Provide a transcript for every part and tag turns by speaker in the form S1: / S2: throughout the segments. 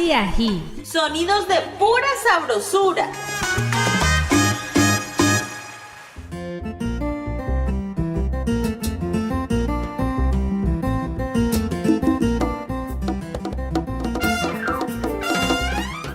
S1: Cali Ají.
S2: Sonidos de pura sabrosura.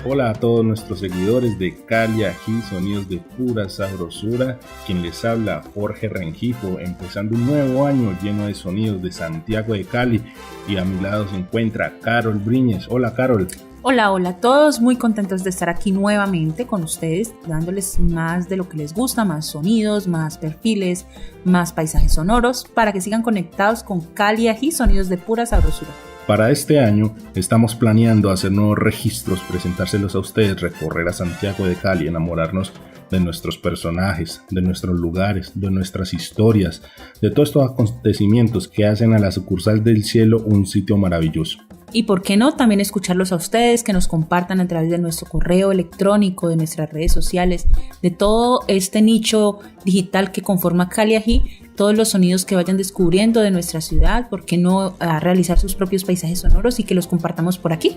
S3: Hola a todos nuestros seguidores de Cali Ají, sonidos de pura sabrosura. Quien les habla, Jorge Rengifo, empezando un nuevo año lleno de sonidos de Santiago de Cali. Y a mi lado se encuentra Carol Briñez. Hola, Carol.
S4: Hola a todos, muy contentos de estar aquí nuevamente con ustedes, dándoles más de lo que les gusta, más sonidos, más perfiles, más paisajes sonoros, para que sigan conectados con Cali Ají, sonidos de pura sabrosura.
S3: Para este año estamos planeando hacer nuevos registros, presentárselos a ustedes, recorrer a Santiago de Cali, enamorarnos de nuestros personajes, de nuestros lugares, de nuestras historias, de todos estos acontecimientos que hacen a la sucursal del cielo un sitio maravilloso.
S4: Y por qué no, también escucharlos a ustedes, que nos compartan a través de nuestro correo electrónico, de nuestras redes sociales, de todo este nicho digital que conforma Cali Ají, todos los sonidos que vayan descubriendo de nuestra ciudad, por qué no realizar sus propios paisajes sonoros y que los compartamos por aquí.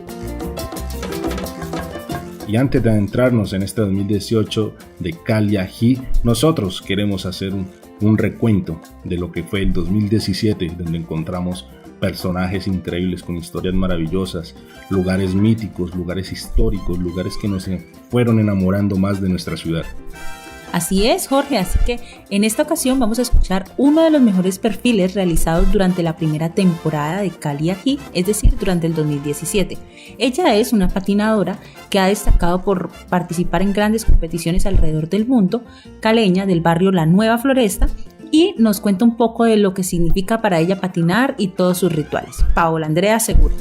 S3: Y antes de adentrarnos en este 2018 de Cali Ají, nosotros queremos hacer un recuento de lo que fue el 2017, donde encontramos personajes increíbles con historias maravillosas, lugares míticos, lugares históricos, lugares que nos fueron enamorando más de nuestra ciudad.
S4: Así es, Jorge, así que en esta ocasión vamos a escuchar uno de los mejores perfiles realizados durante la primera temporada de Cali Ají, es decir, durante el 2017. Ella es una patinadora que ha destacado por participar en grandes competiciones alrededor del mundo, caleña del barrio La Nueva Floresta, y nos cuenta un poco de lo que significa para ella patinar y todos sus rituales. Paola Andrea Segura.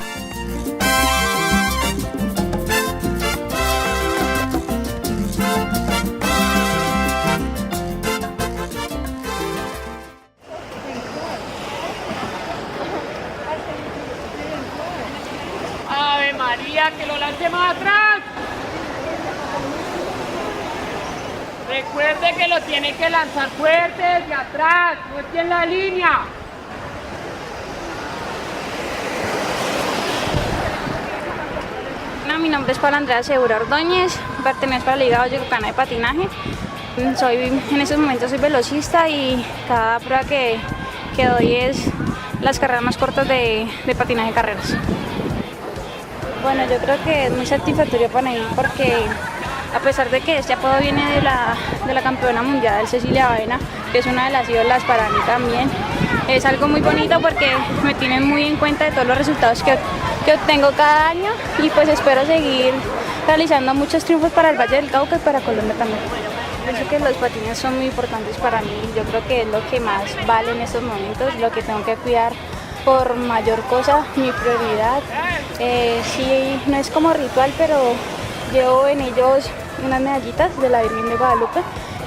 S5: ¡Ave María, que lo lance más atrás! Recuerde que lo tiene que lanzar fuerte desde atrás, no esté en la línea.
S6: Mi nombre es Paola Andrea Segura Ordóñez, pertenezco a la Liga Vallecaucana de Patinaje. En estos momentos soy velocista y cada prueba que doy es las carreras más cortas de patinaje de carreras. Bueno, yo creo que es muy satisfactorio para mí porque a pesar de que este apodo viene de la campeona mundial Cecilia Baena, que es una de las ídolas para mí también, es algo muy bonito porque me tienen muy en cuenta de todos los resultados que obtengo cada año y pues espero seguir realizando muchos triunfos para el Valle del Cauca y para Colombia también. Pienso que los patines son muy importantes para mí, yo creo que es lo que más vale en estos momentos, lo que tengo que cuidar por mayor cosa, mi prioridad. Sí, no es como ritual, pero llevo en ellos unas medallitas de la Virgen de Guadalupe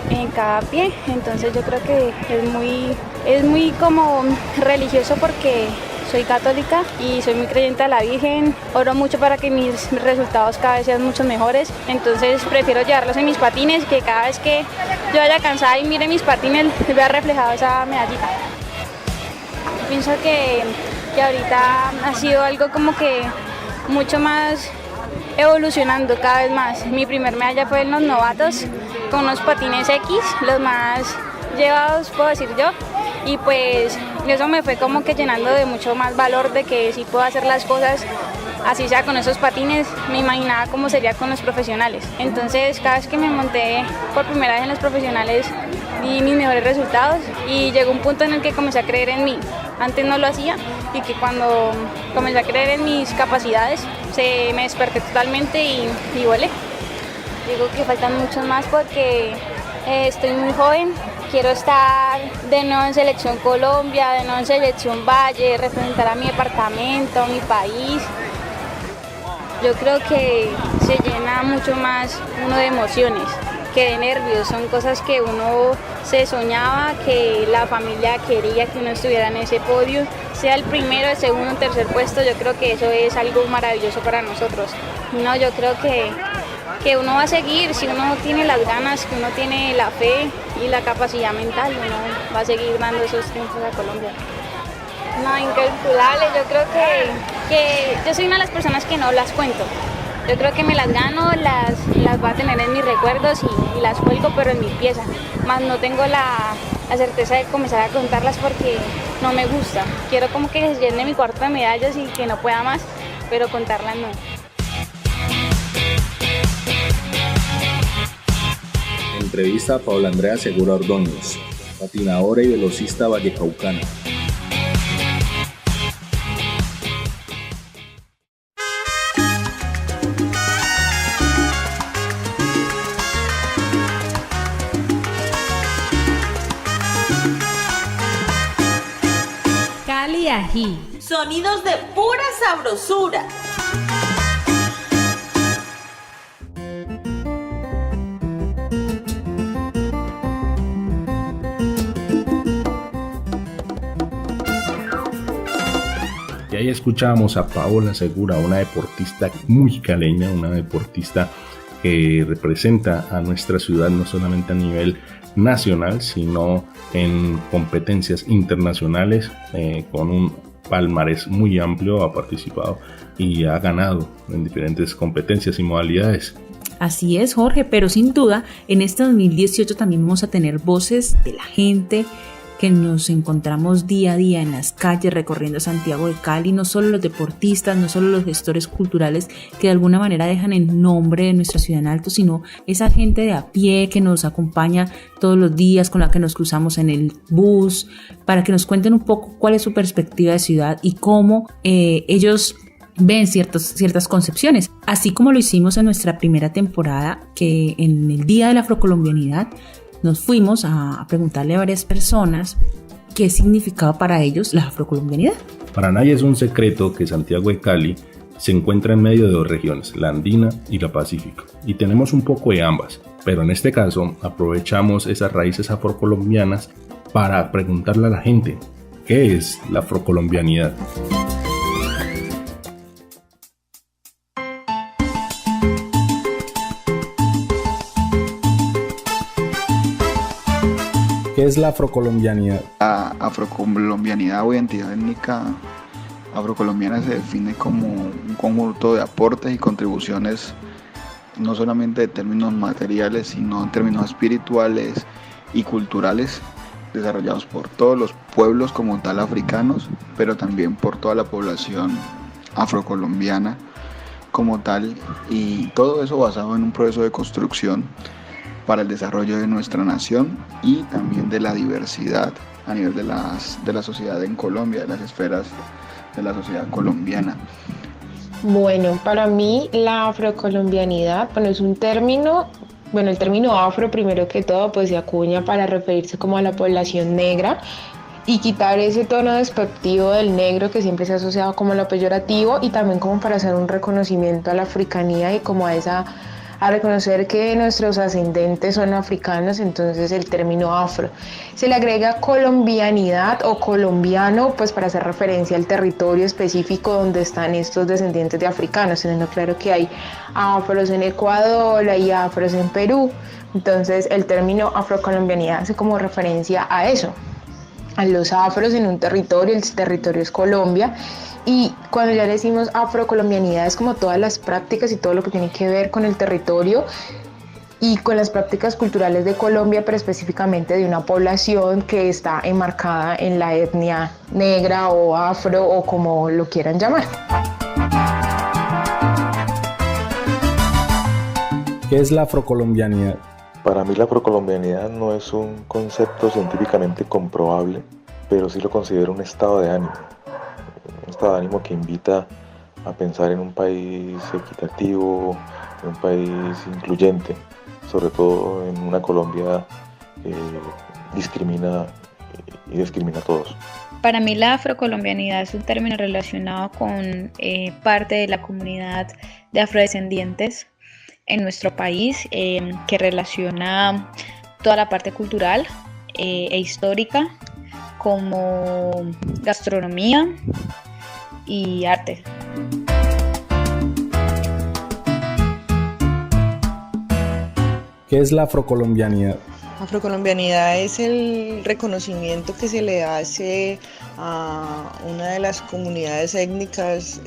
S6: en cada pie, entonces yo creo que es muy como religioso porque soy católica y soy muy creyente a la Virgen, oro mucho para que mis resultados cada vez sean mucho mejores, entonces prefiero llevarlos en mis patines, que cada vez que yo vaya cansada y mire mis patines vea reflejado esa medallita. Pienso que ahorita ha sido algo como que mucho más evolucionando cada vez más. Mi primer medalla fue en los novatos con unos patines X, los más llevados puedo decir yo, y pues eso me fue como que llenando de mucho más valor de que sí puedo hacer las cosas así sea con esos patines. Me imaginaba cómo sería con los profesionales, entonces cada vez que me monté por primera vez en los profesionales di mis mejores resultados y llegó un punto en el que comencé a creer en mí. Antes no lo hacía y que cuando comencé a creer en mis capacidades me desperté totalmente y volé. Digo que faltan muchos más porque estoy muy joven, quiero estar de nuevo en Selección Colombia, de nuevo en Selección Valle, representar a mi departamento, a mi país. Yo creo que se llena mucho más uno de emociones que de nervios, son cosas que uno se soñaba, que la familia quería que uno estuviera en ese podio, sea el primero, el segundo, el tercer puesto. Yo creo que eso es algo maravilloso para nosotros. No, yo creo que uno va a seguir, si uno tiene las ganas, que uno tiene la fe y la capacidad mental, uno va a seguir dando esos triunfos a Colombia. No, incalculable, yo creo que yo soy una de las personas que no las cuento. Yo creo que me las gano, las voy a tener en mis recuerdos y las cuelgo, pero en mi pieza. Más no tengo la certeza de comenzar a contarlas porque no me gusta. Quiero como que se llene mi cuarto de medallas y que no pueda más, pero contarlas no.
S3: Entrevista a Paula Andrea Segura Ordóñez, patinadora y velocista vallecaucana.
S4: Cali Ají.
S2: Sonidos de pura sabrosura.
S3: Y ahí escuchamos a Paola Segura, una deportista muy caleña, una deportista que representa a nuestra ciudad no solamente a nivel nacional, sino en competencias internacionales, con un palmarés muy amplio, ha participado y ha ganado en diferentes competencias y modalidades.
S4: Así es, Jorge, pero sin duda en este 2018 también vamos a tener voces de la gente que nos encontramos día a día en las calles recorriendo Santiago de Cali, no solo los deportistas, no solo los gestores culturales que de alguna manera dejan el nombre de nuestra ciudad en alto, sino esa gente de a pie que nos acompaña todos los días, con la que nos cruzamos en el bus, para que nos cuenten un poco cuál es su perspectiva de ciudad y cómo ellos ven ciertas concepciones, así como lo hicimos en nuestra primera temporada, que en el Día de la Afrocolombianidad nos fuimos a preguntarle a varias personas qué significaba para ellos la afrocolombianidad.
S3: Para nadie es un secreto que Santiago de Cali se encuentra en medio de dos regiones, la andina y la pacífica, y tenemos un poco de ambas, pero en este caso aprovechamos esas raíces afrocolombianas para preguntarle a la gente, ¿qué es la afrocolombianidad? ¿Qué es la afrocolombianidad?
S1: La afrocolombianidad o identidad étnica afrocolombiana se define como un conjunto de aportes y contribuciones no solamente en términos materiales, sino en términos espirituales y culturales desarrollados por todos los pueblos como tal africanos, pero también por toda la población afrocolombiana como tal, y todo eso basado en un proceso de construcción para el desarrollo de nuestra nación y también de la diversidad a nivel de la sociedad en Colombia, de las esferas de la sociedad colombiana.
S7: Bueno, para mí la afrocolombianidad, es un término, el término afro primero que todo pues se acuña para referirse como a la población negra y quitar ese tono despectivo del negro que siempre se ha asociado como lo peyorativo, y también como para hacer un reconocimiento a la africanía y como a reconocer que nuestros ascendentes son africanos. Entonces el término afro se le agrega colombianidad o colombiano, pues para hacer referencia al territorio específico donde están estos descendientes de africanos, teniendo claro que hay afros en Ecuador, hay afros en Perú. Entonces el término afrocolombianidad hace como referencia a eso, a los afros en un territorio, el territorio es Colombia. Y cuando ya decimos afrocolombianidad es como todas las prácticas y todo lo que tiene que ver con el territorio y con las prácticas culturales de Colombia, pero específicamente de una población que está enmarcada en la etnia negra o afro o como lo quieran llamar.
S3: ¿Qué es la afrocolombianidad?
S8: Para mí la afrocolombianidad no es un concepto científicamente comprobable, pero sí lo considero un estado de ánimo. Un estado de ánimo que invita a pensar en un país equitativo, en un país incluyente, sobre todo en una Colombia que discrimina y discrimina a todos.
S6: Para mí la afrocolombianidad es un término relacionado con parte de la comunidad de afrodescendientes en nuestro país, que relaciona toda la parte cultural e histórica como gastronomía y arte.
S3: ¿Qué es la afrocolombianidad?
S9: Afrocolombianidad es el reconocimiento que se le hace a una de las comunidades étnicas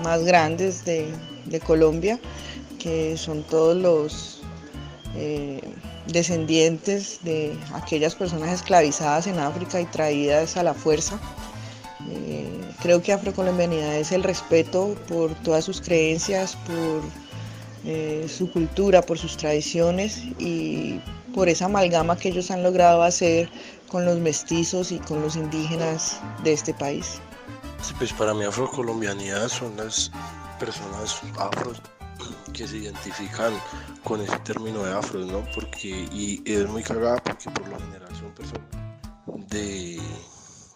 S9: más grandes de Colombia, que son todos los descendientes de aquellas personas esclavizadas en África y traídas a la fuerza. Creo que afrocolombianidad es el respeto por todas sus creencias, por su cultura, por sus tradiciones y por esa amalgama que ellos han logrado hacer con los mestizos y con los indígenas de este país.
S10: Pues para mí afrocolombianidad son las personas afros que se identifican con ese término de afros, ¿no? Y es muy cagada porque por lo general son personas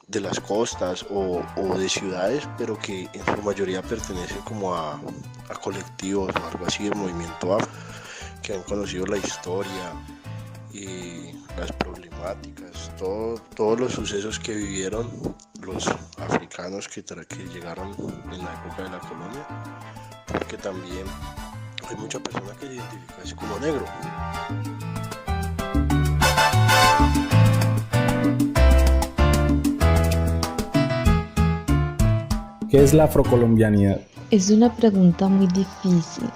S10: de las costas o de ciudades, pero que en su mayoría pertenecen como a colectivos o algo así del movimiento afro, que han conocido la historia y las problemáticas, todos los sucesos que vivieron los africanos que llegaron en la época de la colonia, porque también hay mucha persona que se identifica así como negro.
S3: ¿Qué es la afrocolombianidad?
S11: Es una pregunta muy difícil.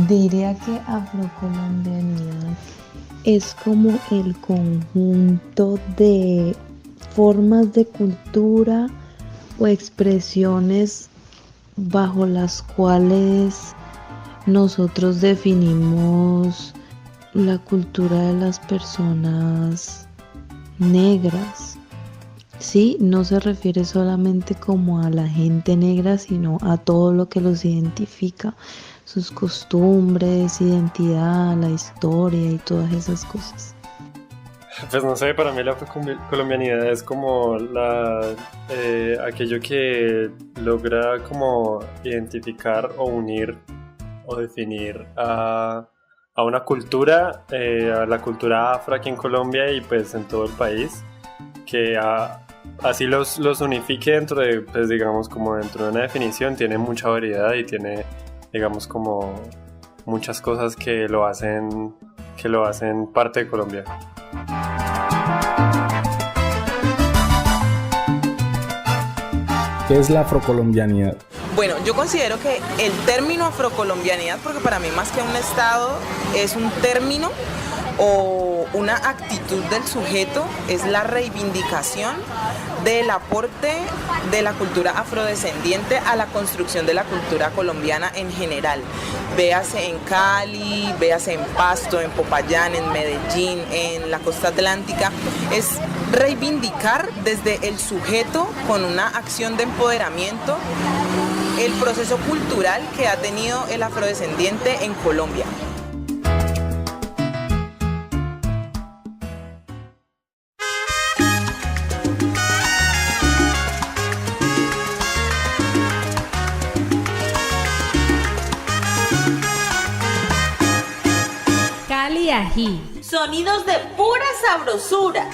S11: Diría que afrocolombianidad es como el conjunto de formas de cultura o expresiones bajo las cuales nosotros definimos la cultura de las personas negras. Sí, no se refiere solamente como a la gente negra, sino a todo lo que los identifica, sus costumbres, identidad, la historia y todas esas cosas.
S12: Pues no sé, para mí la colombianidad es como aquello que logra como identificar o unir o definir a una cultura, a la cultura afro aquí en Colombia y pues en todo el país, que así los unifique dentro de, pues digamos, como dentro de una definición. Tiene mucha variedad y tiene, digamos, como muchas cosas que lo hacen parte de Colombia.
S3: ¿Qué es la afrocolombianidad?
S13: Bueno, yo considero que el término afrocolombianidad, porque para mí más que un estado es un término o una actitud del sujeto, es la reivindicación del aporte de la cultura afrodescendiente a la construcción de la cultura colombiana en general. Véase en Cali, véase en Pasto, en Popayán, en Medellín, en la costa atlántica. Es reivindicar desde el sujeto con una acción de empoderamiento el proceso cultural que ha tenido el afrodescendiente en Colombia.
S2: Cali Ají. Sonidos de pura sabrosura.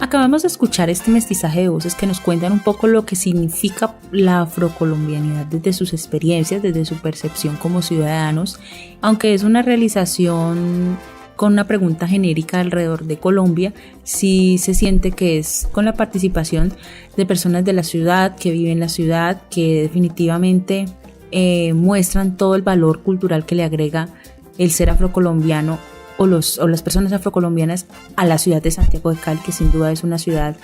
S4: Acabamos de escuchar este mestizaje de voces que nos cuentan un poco lo que significa la afrocolombianidad desde sus experiencias, desde su percepción como ciudadanos, aunque es una realización con una pregunta genérica alrededor de Colombia. Sí se siente que es con la participación de personas de la ciudad, que viven en la ciudad, que definitivamente muestran todo el valor cultural que le agrega el ser afrocolombiano o las personas afrocolombianas a la ciudad de Santiago de Cali, que sin duda es una ciudad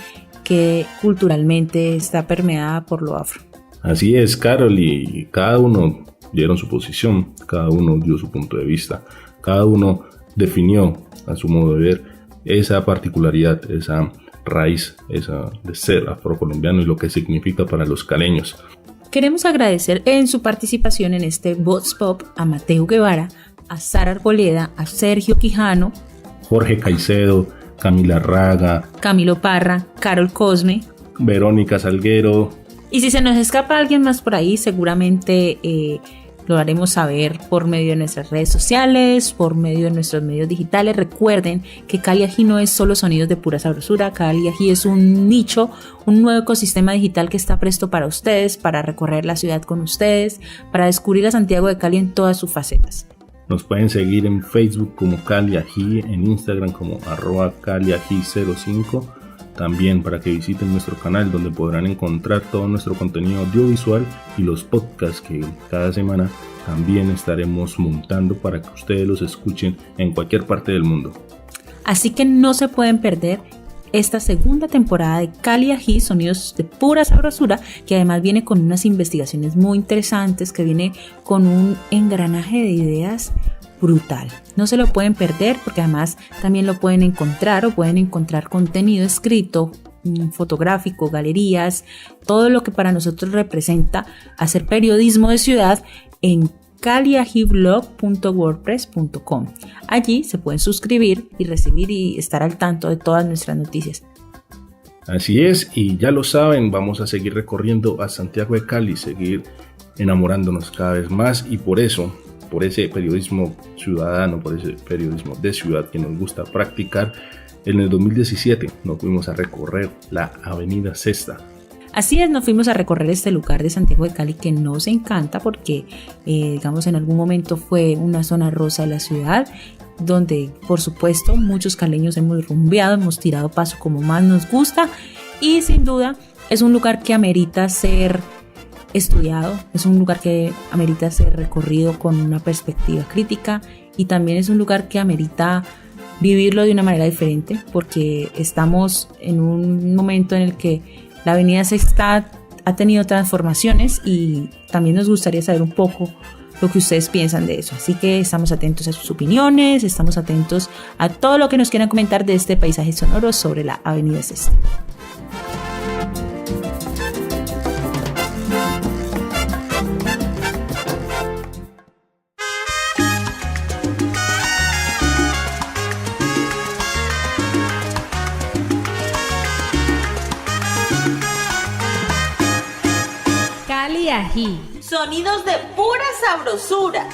S4: que culturalmente está permeada por lo afro.
S3: Así es, Carol, y cada uno dieron su posición, cada uno dio su punto de vista, cada uno definió a su modo de ver esa particularidad, esa raíz, esa de ser afrocolombiano y lo que significa para los caleños.
S4: Queremos agradecer en su participación en este Voz Pop a Mateo Guevara, a Sara Arboleda, a Sergio Quijano,
S3: Jorge Caicedo, Camila Raga,
S4: Camilo Parra, Carol Cosme,
S3: Verónica Salguero.
S4: Y si se nos escapa alguien más por ahí, seguramente lo haremos saber por medio de nuestras redes sociales, por medio de nuestros medios digitales. Recuerden que Cali Ají no es solo sonidos de pura sabrosura. Cali Ají es un nicho, un nuevo ecosistema digital que está presto para ustedes, para recorrer la ciudad con ustedes, para descubrir a Santiago de Cali en todas sus facetas.
S3: Nos pueden seguir en Facebook como Cali Ají, en Instagram como @CaliAjí05. También para que visiten nuestro canal, donde podrán encontrar todo nuestro contenido audiovisual y los podcasts que cada semana también estaremos montando para que ustedes los escuchen en cualquier parte del mundo.
S4: Así que no se pueden perder esta segunda temporada de Cali Ají, sonidos de pura sabrosura, que además viene con unas investigaciones muy interesantes, que viene con un engranaje de ideas brutal. No se lo pueden perder, porque además también lo pueden encontrar, o pueden encontrar contenido escrito, fotográfico, galerías, todo lo que para nosotros representa hacer periodismo de ciudad en caliajiblog.wordpress.com. Allí se pueden suscribir y recibir y estar al tanto de todas nuestras noticias.
S3: Así es, y ya lo saben, vamos a seguir recorriendo a Santiago de Cali, seguir enamorándonos cada vez más, y por eso, por ese periodismo ciudadano, por ese periodismo de ciudad que nos gusta practicar, en el 2017 nos fuimos a recorrer la Avenida Sexta.
S4: Así es, nos fuimos a recorrer este lugar de Santiago de Cali que nos encanta porque, digamos, en algún momento fue una zona rosa de la ciudad, donde, por supuesto, muchos caleños hemos rumbeado, hemos tirado paso como más nos gusta, y sin duda es un lugar que amerita ser estudiado, es un lugar que amerita ser recorrido con una perspectiva crítica, y también es un lugar que amerita vivirlo de una manera diferente, porque estamos en un momento en el que la Avenida Sexta ha tenido transformaciones, y también nos gustaría saber un poco lo que ustedes piensan de eso. Así que estamos atentos a sus opiniones, estamos atentos a todo lo que nos quieran comentar de este paisaje sonoro sobre la Avenida Sexta.
S2: Cali Ají, sonidos de pura sabrosura.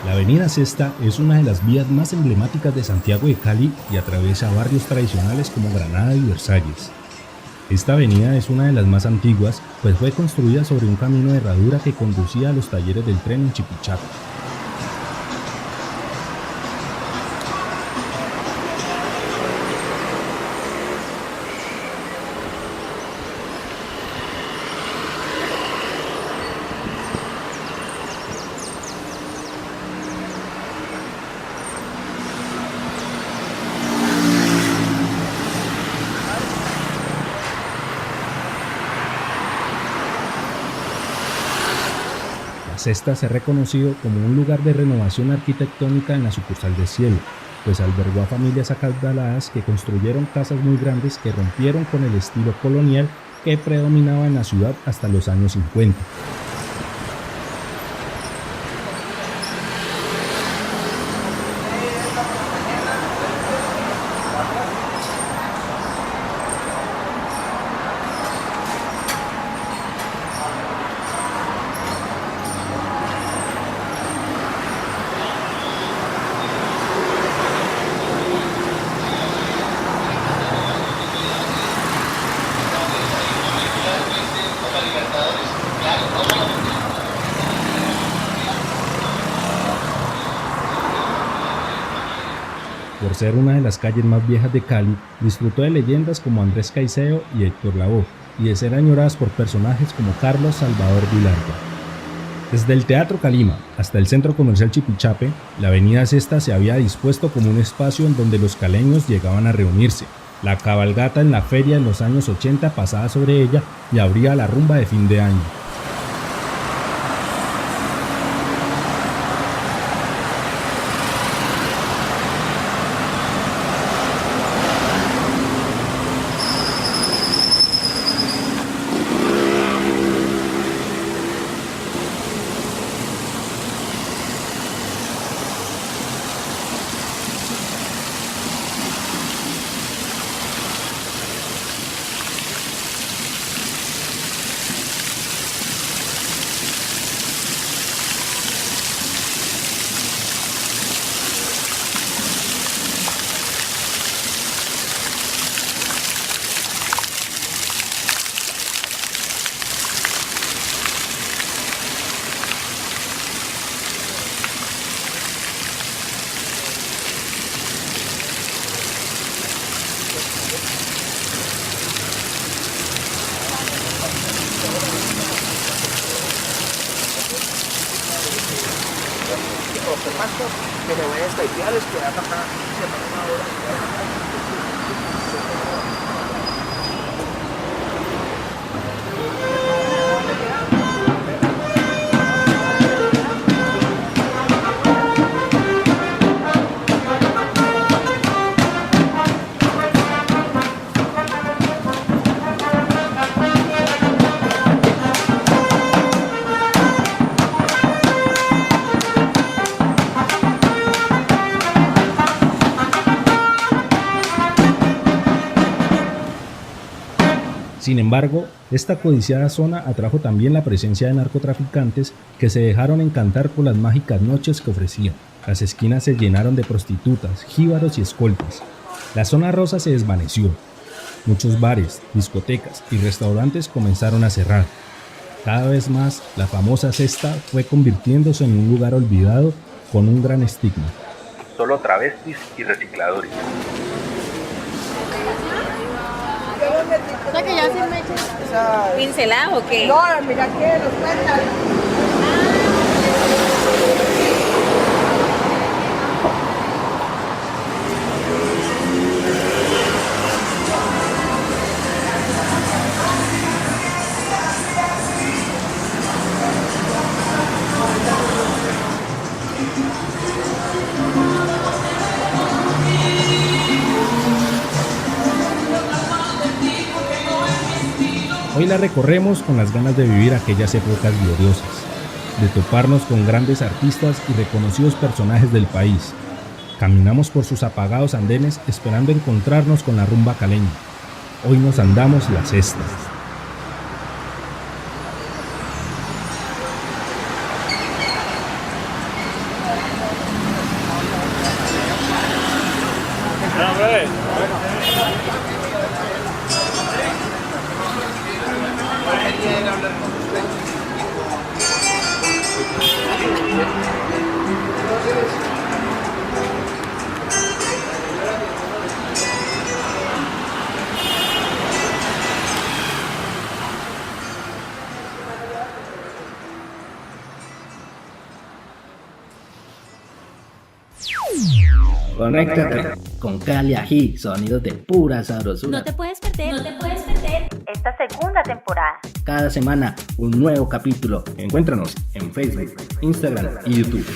S3: La Avenida Sexta es una de las vías más emblemáticas de Santiago de Cali y atraviesa barrios tradicionales como Granada y Versalles. Esta avenida es una de las más antiguas, pues fue construida sobre un camino de herradura que conducía a los talleres del tren en Chipichaco. Sexta se ha reconocido como un lugar de renovación arquitectónica en la sucursal de Cielo, pues albergó a familias acaudaladas que construyeron casas muy grandes que rompieron con el estilo colonial que predominaba en la ciudad hasta los años 50. Por ser una de las calles más viejas de Cali, disfrutó de leyendas como Andrés Caicedo y Héctor Lavoe, y de ser añoradas por personajes como Carlos Salvador Vilardo. Desde el Teatro Calima hasta el Centro Comercial Chipichape, la avenida Sexta se había dispuesto como un espacio en donde los caleños llegaban a reunirse. La cabalgata en la feria en los años 80 pasaba sobre ella y abría la rumba de fin de año.
S14: Que me voy a estallar, es que acá se van una hora.
S3: Sin embargo, esta codiciada zona atrajo también la presencia de narcotraficantes que se dejaron encantar por las mágicas noches que ofrecían. Las esquinas se llenaron de prostitutas, jíbaros y escoltas. La zona rosa se desvaneció. Muchos bares, discotecas y restaurantes comenzaron a cerrar. Cada vez más, la famosa Sexta fue convirtiéndose en un lugar olvidado con un gran estigma.
S15: Solo travestis y recicladores.
S16: O sea que ya sin mecha.
S2: ¿Pincelado o qué?
S16: No, mira que los cuentan.
S3: Hoy la recorremos con las ganas de vivir aquellas épocas gloriosas, de toparnos con grandes artistas y reconocidos personajes del país. Caminamos por sus apagados andenes esperando encontrarnos con la rumba caleña. Hoy nos andamos la Sexta.
S17: Conéctate con Cali Ají, sonidos de pura sabrosura.
S2: No te puedes perder esta segunda temporada.
S17: Cada semana un nuevo capítulo.
S3: Encuéntranos en Facebook, Instagram y YouTube.